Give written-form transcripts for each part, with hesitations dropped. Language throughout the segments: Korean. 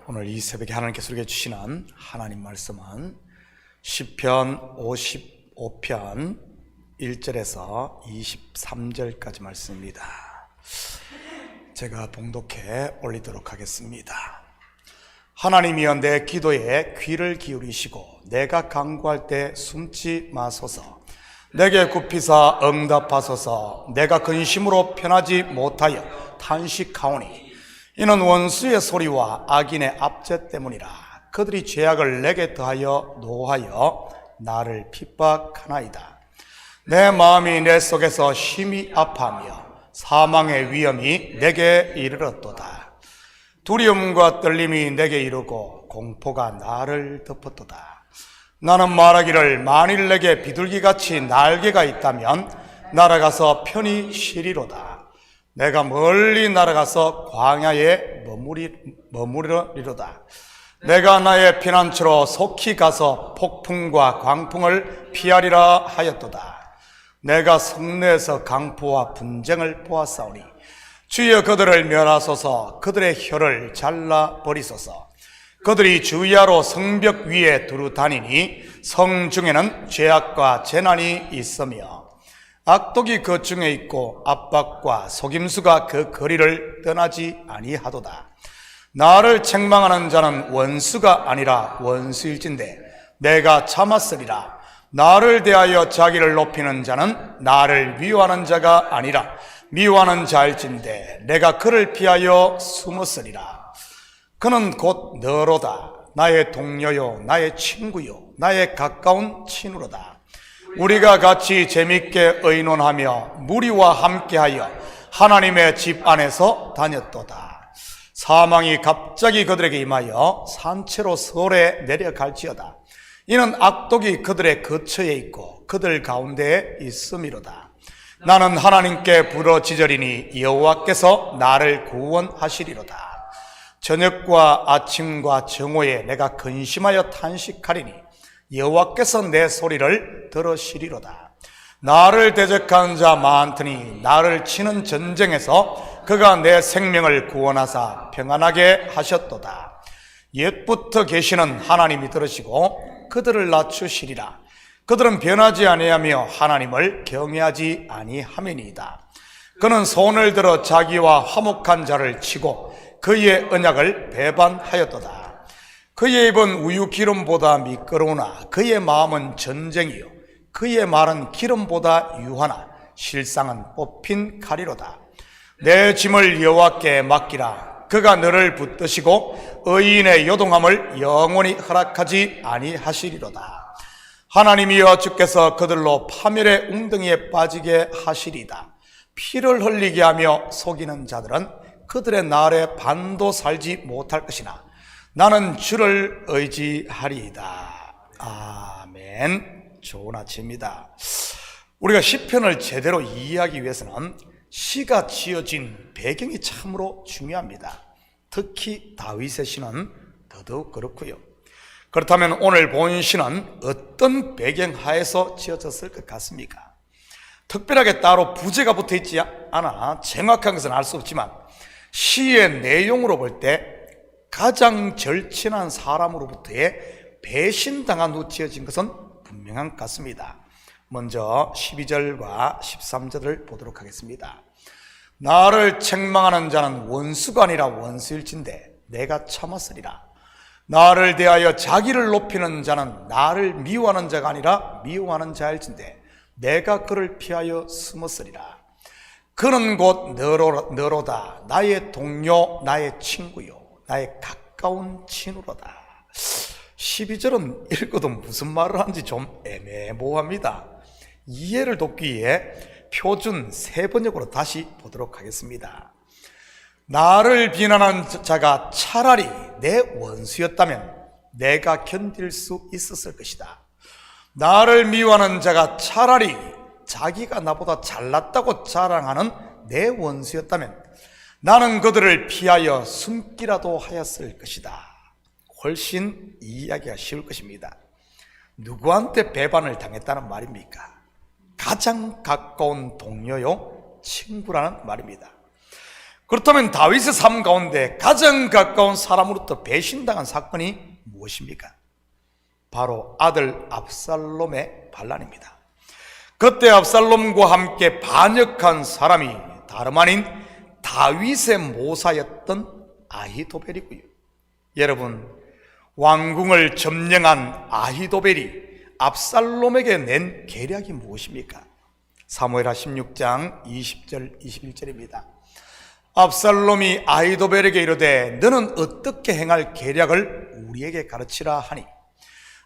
오늘 이 새벽에 하나님께서 우리에게 주시는 하나님 말씀은 시편 55편 1절에서 23절까지 말씀입니다. 제가 봉독해 올리도록 하겠습니다. 하나님이여, 내 기도에 귀를 기울이시고 내가 간구할 때 숨지 마소서. 내게 굽히사 응답하소서. 내가 근심으로 편하지 못하여 탄식하오니 이는 원수의 소리와 악인의 압제 때문이라. 그들이 죄악을 내게 더하여 노하여 나를 핍박하나이다. 내 마음이 내 속에서 심히 아파하며 사망의 위험이 내게 이르렀도다. 두려움과 떨림이 내게 이르고 공포가 나를 덮었도다. 나는 말하기를, 만일 내게 비둘기같이 날개가 있다면 날아가서 편히 쉬리로다. 내가 멀리 날아가서 광야에 머무르리로다. 내가 나의 피난처로 속히 가서 폭풍과 광풍을 피하리라 하였도다. 내가 성내에서 강포와 분쟁을 보았사오니 주여 그들을 멸하소서. 그들의 혀를 잘라버리소서. 그들이 주야로 성벽 위에 두루 다니니 성 중에는 죄악과 재난이 있으며 악독이 그 중에 있고 압박과 속임수가 그 거리를 떠나지 아니하도다. 나를 책망하는 자는 원수가 아니라 원수일진데 내가 참았으리라. 나를 대하여 자기를 높이는 자는 나를 미워하는 자가 아니라 미워하는 자일진데 내가 그를 피하여 숨었으리라. 그는 곧 너로다. 나의 동료요, 나의 친구요, 나의 가까운 친구로다. 우리가 같이 재밌게 의논하며 무리와 함께하여 하나님의 집 안에서 다녔도다. 사망이 갑자기 그들에게 임하여 산채로 설에 내려갈지어다. 이는 악독이 그들의 거처에 있고 그들 가운데에 있음이로다. 나는 하나님께 부르짖으리니 여호와께서 나를 구원하시리로다. 저녁과 아침과 정오에 내가 근심하여 탄식하리니 여호와께서 내 소리를 들으시리로다. 나를 대적하는 자 많더니 나를 치는 전쟁에서 그가 내 생명을 구원하사 평안하게 하셨도다. 옛부터 계시는 하나님이 들으시고 그들을 낮추시리라. 그들은 변하지 아니하며 하나님을 경외하지 아니하매니이다. 그는 손을 들어 자기와 화목한 자를 치고 그의 언약을 배반하였도다. 그의 입은 우유 기름보다 미끄러우나 그의 마음은 전쟁이요 그의 말은 기름보다 유하나 실상은 뽑힌 칼이로다. 내 짐을 여호와께 맡기라. 그가 너를 붙드시고 의인의 요동함을 영원히 허락하지 아니하시리로다. 하나님이여, 주께서 그들로 파멸의 웅덩이에 빠지게 하시리이다. 피를 흘리게 하며 속이는 자들은 그들의 날에 반도 살지 못할 것이나 나는 주를 의지하리이다. 아멘. 좋은 아침입니다. 우리가 시편을 제대로 이해하기 위해서는 시가 지어진 배경이 참으로 중요합니다. 특히 다윗의 시는 더더욱 그렇고요. 그렇다면 오늘 본 시는 어떤 배경 하에서 지어졌을 것 같습니까? 특별하게 따로 부제가 붙어있지 않아 정확한 것은 알 수 없지만 시의 내용으로 볼 때 가장 절친한 사람으로부터의 배신당한 후 지어진 것은 분명한 것 같습니다. 먼저 12절과 13절을 보도록 하겠습니다. 나를 책망하는 자는 원수가 아니라 원수일진데 내가 참았으리라. 나를 대하여 자기를 높이는 자는 나를 미워하는 자가 아니라 미워하는 자일진데 내가 그를 피하여 숨었으리라. 그는 곧 너로다. 나의 동료, 나의 친구요, 나의 가까운 친구로다. 12절은 읽어도 무슨 말을 하는지 좀 애매모호합니다. 이해를 돕기 위해 표준 세번역으로 다시 보도록 하겠습니다. 나를 비난한 자가 차라리 내 원수였다면 내가 견딜 수 있었을 것이다. 나를 미워하는 자가 차라리 자기가 나보다 잘났다고 자랑하는 내 원수였다면 나는 그들을 피하여 숨기라도 하였을 것이다. 훨씬 이해하기가 쉬울 것입니다. 누구한테 배반을 당했다는 말입니까? 가장 가까운 동료요, 친구라는 말입니다. 그렇다면 다윗의 삶 가운데 가장 가까운 사람으로부터 배신당한 사건이 무엇입니까? 바로 아들 압살롬의 반란입니다. 그때 압살롬과 함께 반역한 사람이 다름 아닌 다윗의 모사였던 아히도벨이고요. 여러분, 왕궁을 점령한 아히도벨이 압살롬에게 낸 계략이 무엇입니까? 사무엘하 16장 20절 21절입니다. 압살롬이 아히도벨에게 이르되 너는 어떻게 행할 계략을 우리에게 가르치라 하니,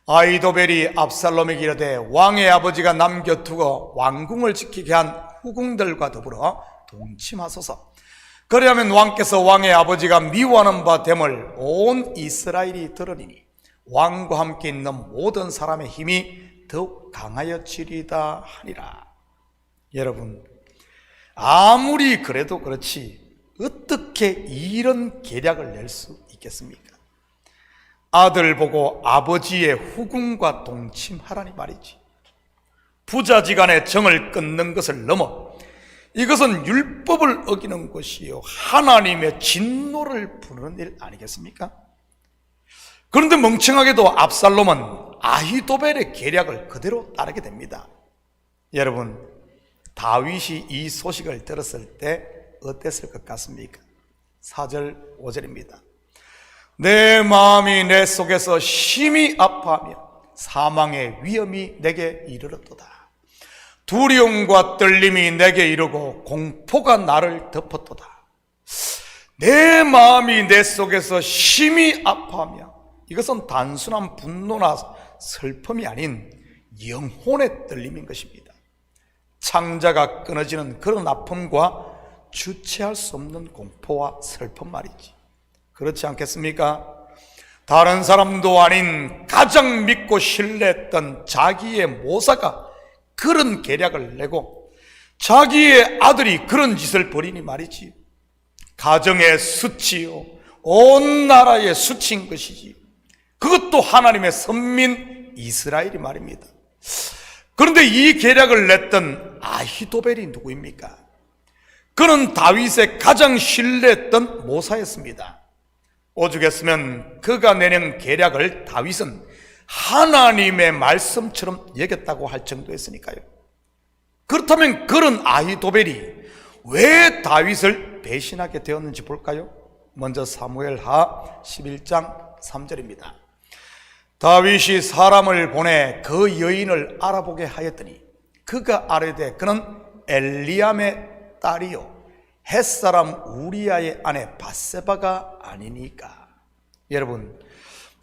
아히도벨이 압살롬에게 이르되 왕의 아버지가 남겨두고 왕궁을 지키게 한 후궁들과 더불어 동침하소서. 그리하면 왕께서 왕의 아버지가 미워하는 바 됨을 온 이스라엘이 들으리니 왕과 함께 있는 모든 사람의 힘이 더욱 강하여지리다 하니라. 여러분, 아무리 그래도 그렇지 어떻게 이런 계략을 낼 수 있겠습니까? 아들 보고 아버지의 후궁과 동침하라니 말이지. 부자지간의 정을 끊는 것을 넘어 이것은 율법을 어기는 것이요 하나님의 진노를 부르는 일 아니겠습니까? 그런데 멍청하게도 압살롬은 아히도벨의 계략을 그대로 따르게 됩니다. 여러분, 다윗이 이 소식을 들었을 때 어땠을 것 같습니까? 4절 5절입니다. 내 마음이 내 속에서 심히 아파하며 사망의 위험이 내게 이르렀도다. 두려움과 떨림이 내게 이르고 공포가 나를 덮었도다. 내 마음이 내 속에서 심히 아파하며, 이것은 단순한 분노나 슬픔이 아닌 영혼의 떨림인 것입니다. 창자가 끊어지는 그런 아픔과 주체할 수 없는 공포와 슬픔 말이지. 그렇지 않겠습니까? 다른 사람도 아닌 가장 믿고 신뢰했던 자기의 모사가 그런 계략을 내고 자기의 아들이 그런 짓을 벌이니 말이지. 가정의 수치요, 온 나라의 수치인 것이지. 그것도 하나님의 선민 이스라엘이 말입니다. 그런데 이 계략을 냈던 아히도벨이 누구입니까? 그는 다윗의 가장 신뢰했던 모사였습니다. 오죽했으면 그가 내는 계략을 다윗은 하나님의 말씀처럼 여겼다고 할 정도였으니까요. 그렇다면 그런 아히도벨이 왜 다윗을 배신하게 되었는지 볼까요? 먼저 사무엘하 11장 3절입니다. 다윗이 사람을 보내 그 여인을 알아보게 하였더니 그가 아뢰되 그는 엘리암의 딸이요 햇사람 우리아의 아내 밧세바가 아니니까. 여러분,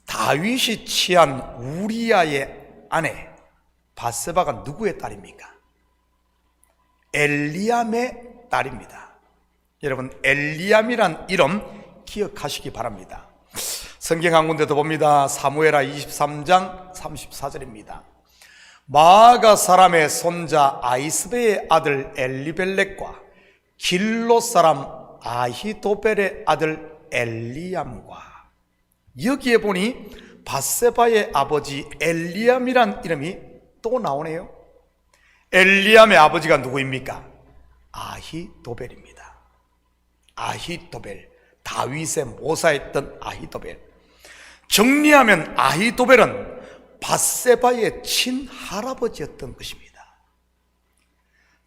다윗이 취한 우리아의 아내 밧세바가 누구의 딸입니까? 엘리암의 딸입니다. 여러분, 엘리암이란 이름 기억하시기 바랍니다. 성경 한 군데 더 봅니다. 사무엘하 23장 34절입니다. 마아가 사람의 손자 아이스베의 아들 엘리벨렉과 길로 사람 아히도벨의 아들 엘리암과, 여기에 보니 밧세바의 아버지 엘리암이란 이름이 또 나오네요. 엘리암의 아버지가 누구입니까? 아히도벨입니다. 아히도벨, 다윗의 모사였던 아히도벨. 정리하면 아히도벨은 밧세바의 친할아버지였던 것입니다.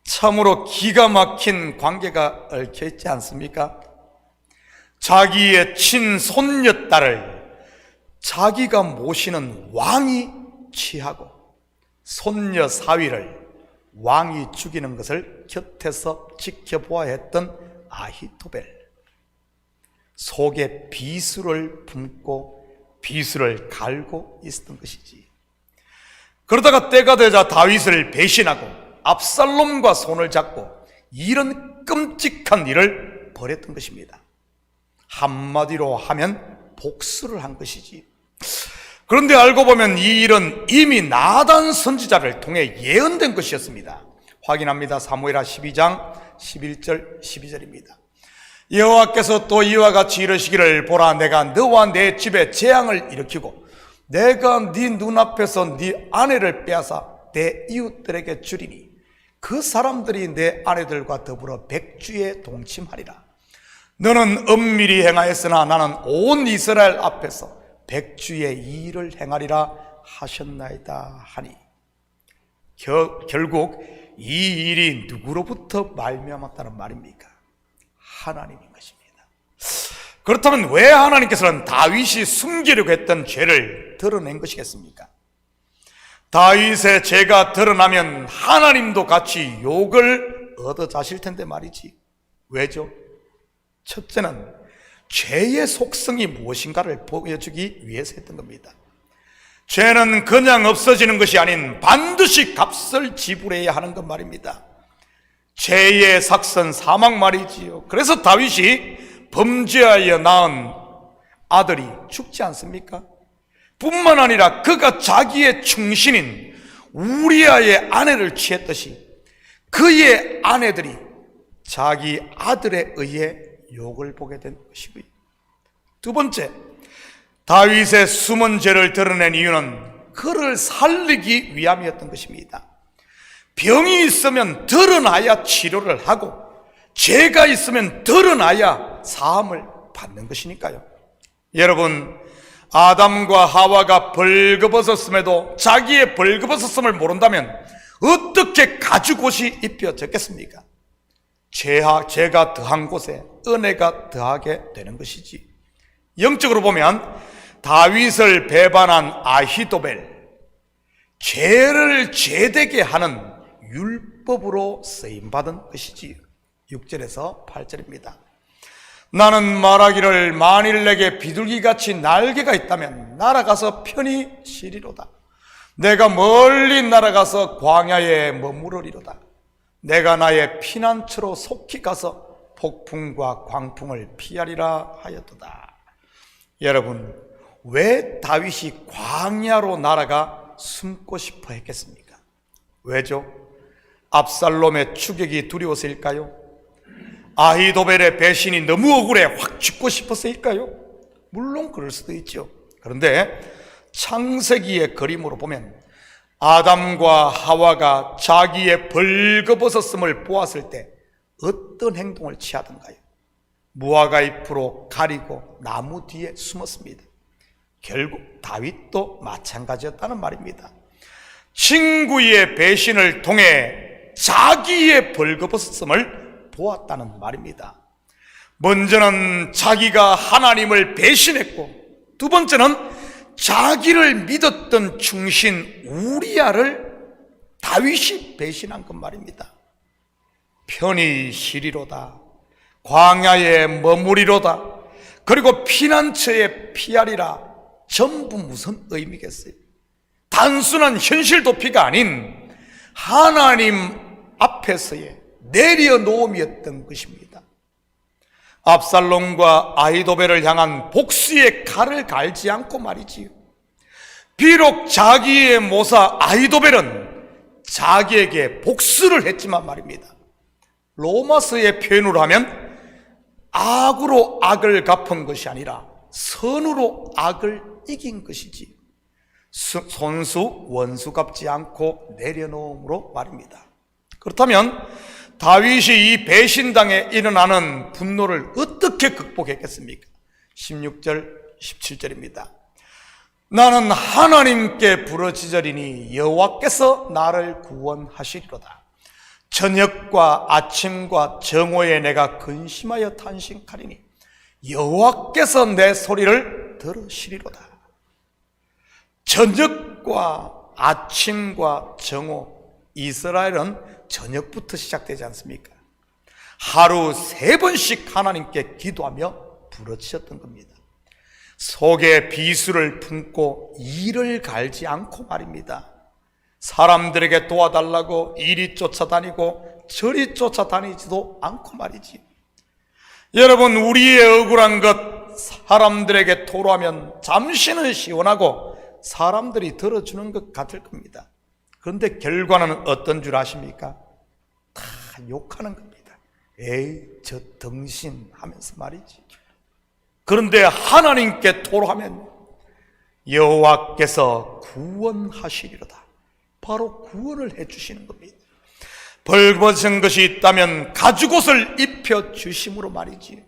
참으로 기가 막힌 관계가 얽혀있지 않습니까? 자기의 친손녀딸을 자기가 모시는 왕이 취하고 손녀 사위를 왕이 죽이는 것을 곁에서 지켜보아야 했던 아히도벨. 속에 비수를 품고 비수를 갈고 있었던 것이지. 그러다가 때가 되자 다윗을 배신하고 압살롬과 손을 잡고 이런 끔찍한 일을 벌였던 것입니다. 한마디로 하면 복수를 한 것이지. 그런데 알고 보면 이 일은 이미 나단 선지자를 통해 예언된 것이었습니다. 확인합니다. 사무엘하 12장 11절 12절입니다. 여호와께서 또 이와 같이 이르시기를 보라, 내가 너와 내 집에 재앙을 일으키고 내가 네 눈앞에서 네 아내를 빼앗아 내 이웃들에게 주리니 그 사람들이 내 아내들과 더불어 백주에 동침하리라. 너는 엄밀히 행하였으나 나는 온 이스라엘 앞에서 백주의 일을 행하리라 하셨나이다 하니, 결국 이 일이 누구로부터 말미암았다는 말입니까? 하나님인 것입니다. 그렇다면 왜 하나님께서는 다윗이 숨기려고 했던 죄를 드러낸 것이겠습니까? 다윗의 죄가 드러나면 하나님도 같이 욕을 얻어자실 텐데 말이지. 왜죠? 첫째는 죄의 속성이 무엇인가를 보여주기 위해서 했던 겁니다. 죄는 그냥 없어지는 것이 아닌 반드시 값을 지불해야 하는 것 말입니다. 죄의 삭선 사망 말이지요. 그래서 다윗이 범죄하여 낳은 아들이 죽지 않습니까? 뿐만 아니라 그가 자기의 충신인 우리아의 아내를 취했듯이 그의 아내들이 자기 아들에 의해 욕을 보게 된 것이고요. 두 번째, 다윗의 숨은 죄를 드러낸 이유는 그를 살리기 위함이었던 것입니다. 병이 있으면 드러나야 치료를 하고 죄가 있으면 드러나야 사함을 받는 것이니까요. 여러분, 아담과 하와가 벌거벗었음에도 자기의 벌거벗었음을 모른다면 어떻게 가죽옷이 입혀졌겠습니까? 죄가 더한 곳에 은혜가 더하게 되는 것이지. 영적으로 보면 다윗을 배반한 아히도벨, 죄를 죄되게 하는 율법으로 쓰임받은 것이지요. 6절에서 8절입니다. 나는 말하기를 만일 내게 비둘기같이 날개가 있다면 날아가서 편히 쉬리로다. 내가 멀리 날아가서 광야에 머무르리로다. 내가 나의 피난처로 속히 가서 폭풍과 광풍을 피하리라 하였도다. 여러분, 왜 다윗이 광야로 날아가 숨고 싶어 했겠습니까? 왜죠? 압살롬의 추격이 두려워서일까요? 아히도벨의 배신이 너무 억울해 확 죽고 싶어서일까요? 물론 그럴 수도 있죠. 그런데 창세기의 그림으로 보면 아담과 하와가 자기의 벌거벗었음을 보았을 때 어떤 행동을 취하던가요? 무화과 잎으로 가리고 나무 뒤에 숨었습니다. 결국 다윗도 마찬가지였다는 말입니다. 친구의 배신을 통해 자기의 벌거벗었음을 보았다는 말입니다. 먼저는 자기가 하나님을 배신했고, 두 번째는 자기를 믿었던 충신 우리아를 다윗이 배신한 것 말입니다. 편히 쉬리로다, 광야에 머무리로다, 그리고 피난처에 피하리라. 전부 무슨 의미겠어요? 단순한 현실 도피가 아닌 하나님 앞에서의 내려놓음이었던 것입니다. 압살롬과 아히도벨을 향한 복수의 칼을 갈지 않고 말이지요. 비록 자기의 모사 아히도벨은 자기에게 복수를 했지만 말입니다. 로마서의 표현으로 하면 악으로 악을 갚은 것이 아니라 선으로 악을 이긴 것이지, 손수 원수 갚지 않고 내려놓음으로 말입니다. 그렇다면 다윗이 이 배신당에 일어나는 분노를 어떻게 극복했겠습니까? 16절 17절입니다. 나는 하나님께 부르짖으리니 여호와께서 나를 구원하시리로다. 저녁과 아침과 정오에 내가 근심하여 탄식하리니 여호와께서 내 소리를 들으시리로다. 저녁과 아침과 정오, 이스라엘은 저녁부터 시작되지 않습니까? 하루 3번씩 하나님께 기도하며 부르짖었던 겁니다. 속에 비수를 품고 이를 갈지 않고 말입니다. 사람들에게 도와달라고 이리 쫓아다니고 저리 쫓아다니지도 않고 말이지. 여러분, 우리의 억울한 것 사람들에게 토로하면 잠시는 시원하고 사람들이 들어주는 것 같을 겁니다. 그런데 결과는 어떤 줄 아십니까? 다 욕하는 겁니다. 에이, 저 덩신 하면서 말이지. 그런데 하나님께 토로하면 여호와께서 구원하시리로다. 바로 구원을 해주시는 겁니다. 벌거벗은 것이 있다면 가죽옷을 입혀주심으로 말이지.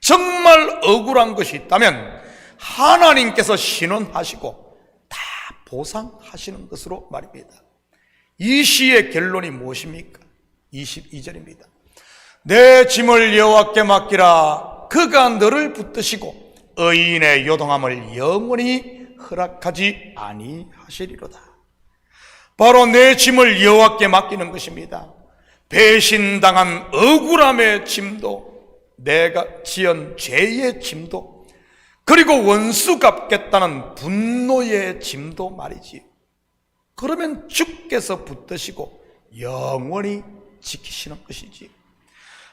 정말 억울한 것이 있다면 하나님께서 신원하시고 다 보상하시는 것으로 말입니다. 이 시의 결론이 무엇입니까? 22절입니다. 내 짐을 여호와께 맡기라. 그가 너를 붙드시고 의인의 요동함을 영원히 허락하지 아니하시리로다. 바로 내 짐을 여호와께 맡기는 것입니다. 배신당한 억울함의 짐도, 내가 지은 죄의 짐도, 그리고 원수 갚겠다는 분노의 짐도 말이지. 그러면 주께서 붙드시고 영원히 지키시는 것이지.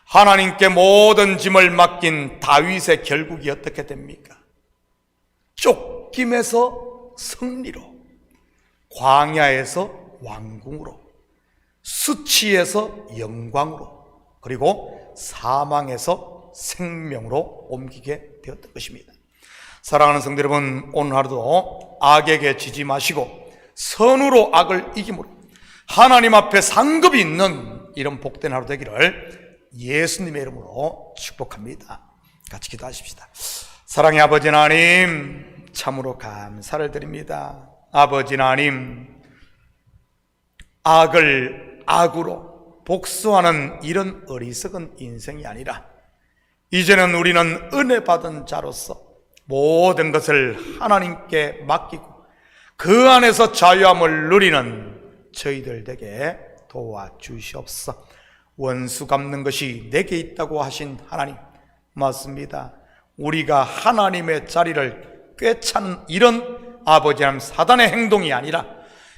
하나님께 모든 짐을 맡긴 다윗의 결국이 어떻게 됩니까? 쫓김에서 승리로, 광야에서 왕궁으로, 수치에서 영광으로, 그리고 사망에서 생명으로 옮기게 되었던 것입니다. 사랑하는 성도 여러분, 오늘 하루도 악에게 지지 마시고 선으로 악을 이김으로 하나님 앞에 상급이 있는 이런 복된 하루 되기를 예수님의 이름으로 축복합니다. 같이 기도하십시다. 사랑의 아버지 하나님, 참으로 감사를 드립니다. 아버지 하나님, 악을 악으로 복수하는 이런 어리석은 인생이 아니라 이제는 우리는 은혜 받은 자로서 모든 것을 하나님께 맡기고 그 안에서 자유함을 누리는 저희들 되게 도와주시옵소서. 원수 갚는 것이 내게 있다고 하신 하나님, 맞습니다. 우리가 하나님의 자리를 꿰차는 이런 아버지 하나님 사단의 행동이 아니라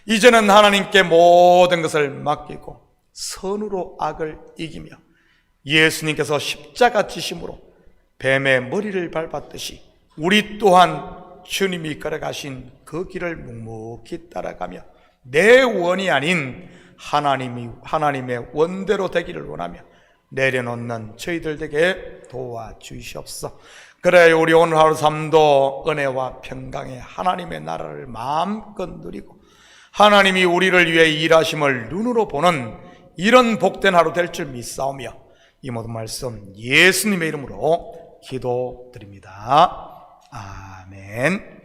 이제는 하나님께 모든 것을 맡기고 선으로 악을 이기며 예수님께서 십자가 지심으로 뱀의 머리를 밟았듯이 우리 또한 주님이 걸어가신 그 길을 묵묵히 따라가며 내 원이 아닌 하나님의 원대로 되기를 원하며 내려놓는 저희들 되게 도와주시옵소서. 그래 우리 오늘 하루 삶도 은혜와 평강의 하나님의 나라를 마음껏 누리고 하나님이 우리를 위해 일하심을 눈으로 보는 이런 복된 하루 될 줄 믿사오며 이 모든 말씀 예수님의 이름으로 기도드립니다. 아멘.